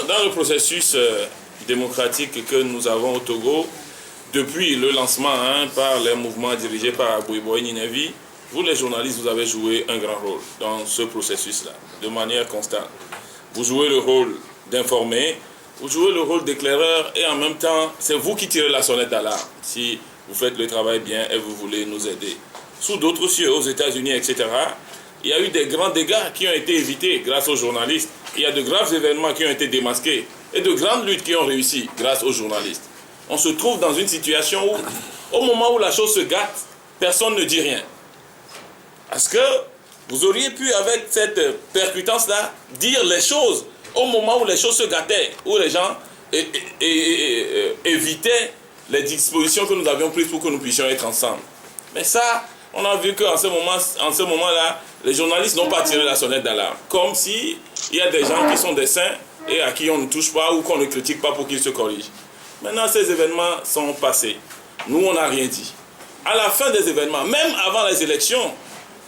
Dans le processus démocratique que nous avons au Togo, depuis le lancement par les mouvements dirigés par Abouiboy Ninevi, vous les journalistes, vous avez joué un grand rôle dans ce processus-là, de manière constante. Vous jouez le rôle d'informer, vous jouez le rôle d'éclaireur et en même temps, c'est vous qui tirez la sonnette d'alarme si vous faites le travail bien et vous voulez nous aider. Sous d'autres cieux, aux États-Unis, etc., il y a eu des grands dégâts qui ont été évités grâce aux journalistes. Il y a de graves événements qui ont été démasqués et de grandes luttes qui ont réussi grâce aux journalistes. On se trouve dans une situation où, au moment où la chose se gâte, personne ne dit rien. Parce que vous auriez pu, avec cette percutance-là, dire les choses au moment où les choses se gâtaient, où les gens évitaient les dispositions que nous avions prises pour que nous puissions être ensemble. Mais ça, on a vu qu'en ce moment-là, les journalistes n'ont pas tiré la sonnette d'alarme. Comme s'il y a des gens qui sont des saints et à qui on ne touche pas ou qu'on ne critique pas pour qu'ils se corrigent. Maintenant, ces événements sont passés. Nous, on n'a rien dit. À la fin des événements, même avant les élections,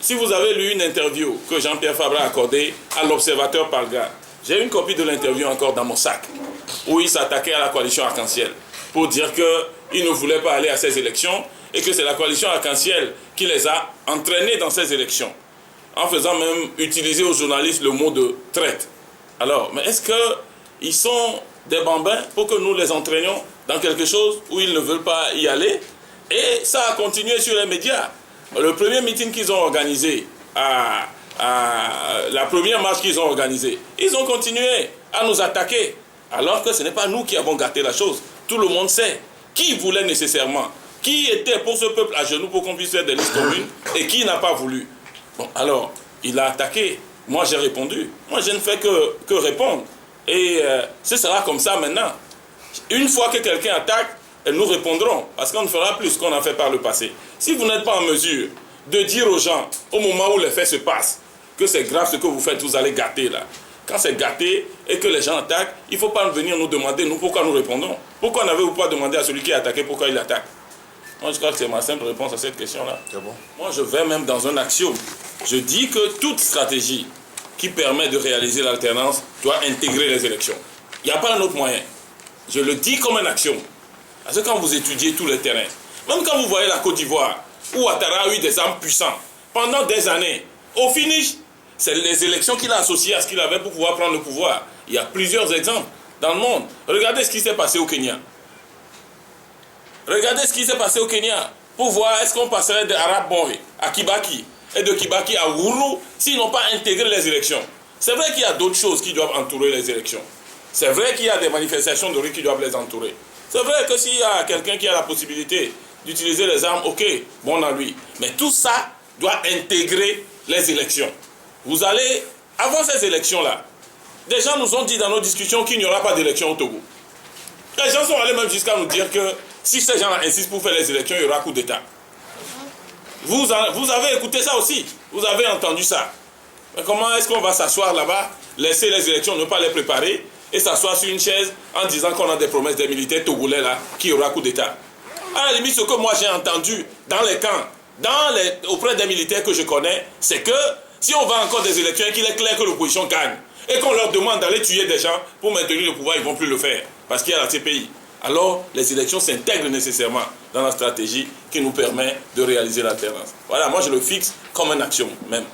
si vous avez lu une interview que Jean-Pierre Fabre a accordée à l'Observateur Palga, j'ai une copie de l'interview encore dans mon sac, où il s'attaquait à la coalition Arc-en-Ciel pour dire qu'il ne voulait pas aller à ces élections et que c'est la coalition Arc-en-Ciel qui les a entraînés dans ces élections, en faisant même utiliser aux journalistes le mot de traite. Alors, mais est-ce qu'ils sont des bambins pour que nous les entraînions dans quelque chose où ils ne veulent pas y aller? Et ça a continué sur les médias. Le premier meeting qu'ils ont organisé, la première marche qu'ils ont organisée, ils ont continué à nous attaquer, alors que ce n'est pas nous qui avons gâté la chose. Tout le monde sait qui voulait nécessairement, qui était pour ce peuple à genoux pour qu'on puisse faire des listes communes et qui n'a pas voulu. Bon, alors, il a attaqué. Moi, j'ai répondu. Moi, je ne fais que répondre. Et ce sera comme ça maintenant. Une fois que quelqu'un attaque, nous répondrons. Parce qu'on ne fera plus ce qu'on a fait par le passé. Si vous n'êtes pas en mesure de dire aux gens, au moment où les faits se passent, que c'est grave ce que vous faites, vous allez gâter là. Quand c'est gâté et que les gens attaquent, il ne faut pas venir nous demander, nous, pourquoi nous répondons. Pourquoi n'avez-vous pas demandé à celui qui est attaqué pourquoi il attaque? Moi, je crois que c'est ma simple réponse à cette question-là. C'est bon. Moi, je vais même dans un axiome. Je dis que toute stratégie qui permet de réaliser l'alternance doit intégrer les élections. Il n'y a pas un autre moyen. Je le dis comme un axiome. Parce que quand vous étudiez tous les terrains, même quand vous voyez la Côte d'Ivoire, où Ouattara a eu des armes puissantes pendant des années, au finish, c'est les élections qu'il a associées à ce qu'il avait pour pouvoir prendre le pouvoir. Il y a plusieurs exemples dans le monde. Regardez ce qui s'est passé au Kenya. Regardez ce qui s'est passé au Kenya pour voir est-ce qu'on passerait de Arab Boy à Kibaki et de Kibaki à Uhuru s'ils n'ont pas intégré les élections. C'est vrai qu'il y a d'autres choses qui doivent entourer les élections. C'est vrai qu'il y a des manifestations de rue qui doivent les entourer. C'est vrai que s'il y a quelqu'un qui a la possibilité d'utiliser les armes, ok, bon à lui. Mais tout ça doit intégrer les élections. Vous allez, avant ces élections-là, des gens nous ont dit dans nos discussions qu'il n'y aura pas d'élection au Togo. Les gens sont allés même jusqu'à nous dire que si ces gens-là insistent pour faire les élections, il y aura coup d'État. Vous avez écouté ça aussi. Vous avez entendu ça. Mais comment est-ce qu'on va s'asseoir là-bas, laisser les élections, ne pas les préparer et s'asseoir sur une chaise en disant qu'on a des promesses des militaires togolais là, qu'il y aura coup d'État? À la limite, ce que moi j'ai entendu dans les camps, auprès des militaires que je connais, c'est que si on va encore des élections et qu'il est clair que l'opposition gagne, et qu'on leur demande d'aller tuer des gens pour maintenir le pouvoir, ils ne vont plus le faire, parce qu'il y a la CPI. Alors, les élections s'intègrent nécessairement dans la stratégie qui nous permet de réaliser l'alternance. Voilà, moi je le fixe comme un axiome même.